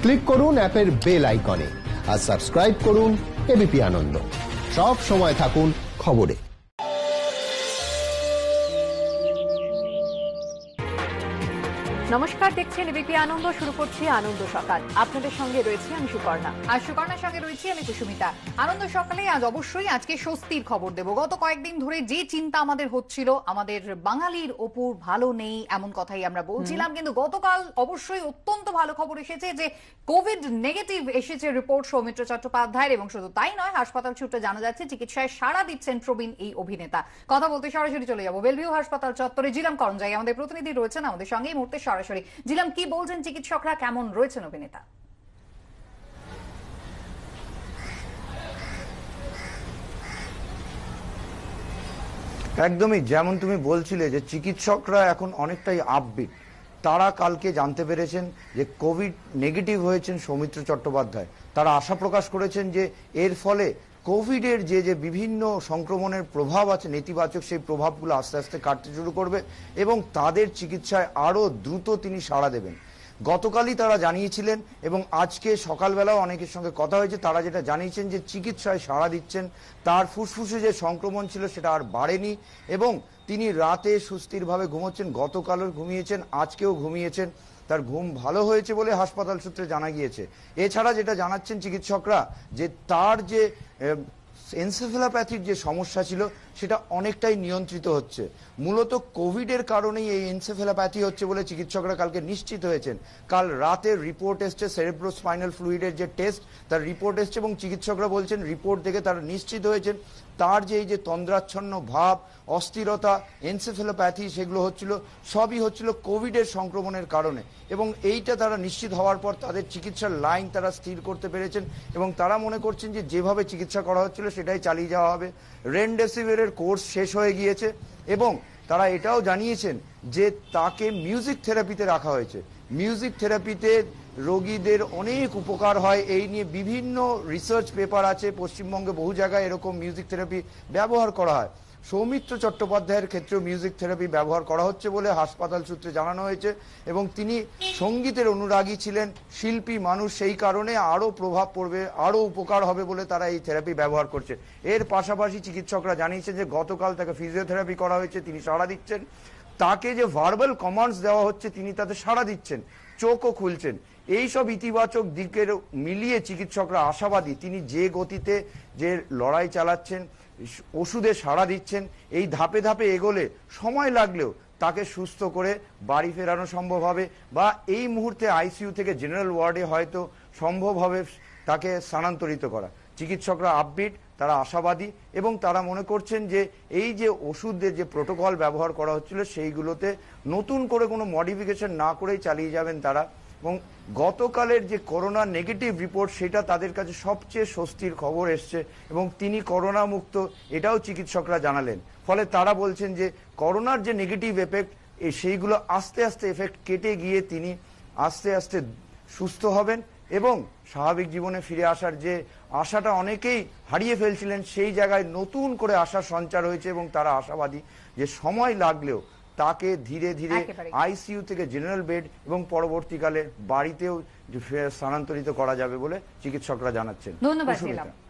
Click করুন অ্যাপের bell আইকনে আর সাবস্ক্রাইব করুন এবিপি আনন্দ। সব সময় থাকুন খবরে। নমস্কার, দেখছেন এবিপি আনন্দ। শুরু করছি আনন্দ সকাল। আপনাদের সঙ্গে রয়েছি আমি সুকর্ণা, আর সুকর্ণার সঙ্গে রয়েছি আমি কুসুমিতা। আনন্দ সকালে আজ অবশ্যই আজকে স্বস্তির খবর দেব। গত কয়েকদিন ধরে যে চিন্তা আমাদের হচ্ছিল, আমাদের বাঙালির ওপর ভালো নেই এমন কথাই আমরা বলছিলাম, কিন্তু গতকাল অবশ্যই অত্যন্ত ভালো খবর এসেছে যে কোভিড নেগেটিভ এসেছে রিপোর্ট সৌমিত্র চট্টোপাধ্যায়ের। এবং শুধু তাই নয়, হাসপাতাল সূত্রে জানা যাচ্ছে চিকিৎসায় সাড়া দিচ্ছেন প্রবীণ এই অভিনেতা। কথা বলতে সরাসরি চলে যাবো বেলভিউ হাসপাতাল চত্বরে। জিলাম করঞ্জাই আমাদের প্রতিনিধি রয়েছেন আমাদের সঙ্গে এই মুহূর্তে সরাসরি। জিলাম, কি বলছেন চিকিৎসকরা, কেমন রয়েছেন অভিনেতা? একদমই যেমন তুমি বলছিলে যে চিকিৎসকরা এখন অনেকটাই আপবিট। তারা কালকে জানতে পেরেছেন যে কোভিড নেগেটিভ হয়েছেন সৌমিত্র চট্টোপাধ্যায়। তারা আশা প্রকাশ করেছেন যে এর ফলে কোভিডের যে বিভিন্ন সংক্রমণের প্রভাব আছে নেতিবাচক, সেই প্রভাবগুলো আস্তে আস্তে কাটতে শুরু করবে এবং তাদের চিকিৎসায় আরও দ্রুত তিনি সাড়া দেবেন। গতকালই তারা জানিয়েছিলেন এবং আজকে সকালবেলাও অনেকের সঙ্গে কথা হয়েছে, তারা যেটা জানিয়েছেন যে চিকিৎসায় সাড়া দিচ্ছেন, তার ফুসফুসে যে সংক্রমণ ছিল সেটা আর বাড়েনি এবং তিনি রাতে সুস্থিরভাবে ঘুমোচ্ছেন। গতকালও ঘুমিয়েছেন, আজকেও ঘুমিয়েছেন, তার ঘুম ভালো হয়েছে বলে হাসপাতাল সূত্রে জানা গিয়েছে। এছাড়া যেটা জানাচ্ছেন চিকিৎসকরা যে তার যে এনসেফেলোপ্যাথির যে সমস্যা ছিল সেটা অনেকটাই নিয়ন্ত্রিত হচ্ছে। মূলত কোভিডের কারণেই এই এনসেফেলোপ্যাথি হচ্ছে বলে চিকিৎসকরা কালকে নিশ্চিত হয়েছেন। কাল রাতের রিপোর্ট এসছে, সেরেব্রোস্পাইনাল ফ্লুইডের যে টেস্ট তার রিপোর্ট এসছে এবং চিকিৎসকরা বলছেন রিপোর্ট দেখে তারা নিশ্চিত হয়েছেন তার যে এই যে তন্দ্রাচ্ছন্ন ভাব, অস্থিরতা, এনসেফেলোপ্যাথি সেগুলো হচ্ছিল, সবই হচ্ছিল কোভিডের সংক্রমণের কারণে। এবং এইটা তারা নিশ্চিত হওয়ার পর তাদের চিকিৎসার লাইন তারা স্থির করতে পেরেছেন এবং তারা মনে করছেন যে যেভাবে চিকিৎসা করা হচ্ছিল সেটাই চালিয়ে যাওয়া হবে। রেমডেসিভিরের কোর্স শেষ হয়ে গিয়েছে এবং তারা এটাও জানিয়েছেন যে তাকে মিউজিক থেরাপিতে রাখা হয়েছে। মিউজিক থেরাপিতে রোগীদের অনেক উপকার হয়, এই নিয়ে বিভিন্ন রিসার্চ পেপার আছে। পশ্চিমবঙ্গে বহু জায়গায় এরকম মিউজিক থেরাপি ব্যবহার করা হয়। সৌমিত্র চট্টোপাধ্যায়ের ক্ষেত্রেও মিউজিক থেরাপি ব্যবহার করা হচ্ছে বলে হাসপাতাল সূত্রে জানানো হয়েছে এবং তিনি সঙ্গীতের অনুরাগী ছিলেন, শিল্পী মানুষ, সেই কারণে আরও প্রভাব পড়বে, আরও উপকার হবে বলে তারা এই থেরাপি ব্যবহার করছে। এর পাশাপাশি চিকিৎসকরা জানিয়েছেন যে গতকাল তাকে ফিজিওথেরাপি করা হয়েছে, তিনি সাড়া দিচ্ছেন। তাকে যে ভার্বাল কমান্ডস দেওয়া হচ্ছে তিনি তাতে সাড়া দিচ্ছেন, চোখও খুলছেন। এই সব ইতিবাচক দিকের মিলিয়ে চিকিৎসকরা আশাবাদী তিনি যে গতিতে যে লড়াই চালাচ্ছেন, ওষুধে সাড়া দিচ্ছেন, এই ধাপে ধাপে এগোলে সময় লাগলেও তাকে সুস্থ করে বাড়ি ফেরানো সম্ভব হবে বা এই মুহূর্তে আইসিইউ থেকে জেনারেল ওয়ার্ডে হয়তো সম্ভব হবে তাকে স্থানান্তরিত করা। চিকিৎসকরা আপবিট, তারা আশাবাদী এবং তারা মনে করছেন যে এই যে ওষুধের যে প্রোটোকল ব্যবহার করা হচ্ছিল সেইগুলোতে নতুন করে কোনো মডিফিকেশন না করেই চালিয়ে যাবেন তারা। এবং গতকালের যে করোনা নেগেটিভ রিপোর্ট সেটা তাদের কাছে সবচেয়ে স্বস্তির খবর এসছে এবং তিনি করোনা মুক্ত, এটাও চিকিৎসকরা জানালেন। ফলে তারা বলছেন যে করোনার যে নেগেটিভ এফেক্ট সেইগুলো আস্তে আস্তে এফেক্ট কেটে গিয়ে তিনি আস্তে আস্তে সুস্থ হবেন এবং স্বাভাবিক জীবনে ফিরে আসার যে আশাটা অনেকেই হারিয়ে ফেলছিলেন সেই জায়গায় নতুন করে আশার সঞ্চার হয়েছে এবং তারা আশাবাদী যে সময় লাগলেও তাকে ধীরে ধীরে আইসিইউ থেকে জেনারেল বেড এবং পরবর্তীকালে বাড়িতেও স্থানান্তরিত করা যাবে বলে চিকিৎসকরা জানাচ্ছেন। ধন্যবাদ।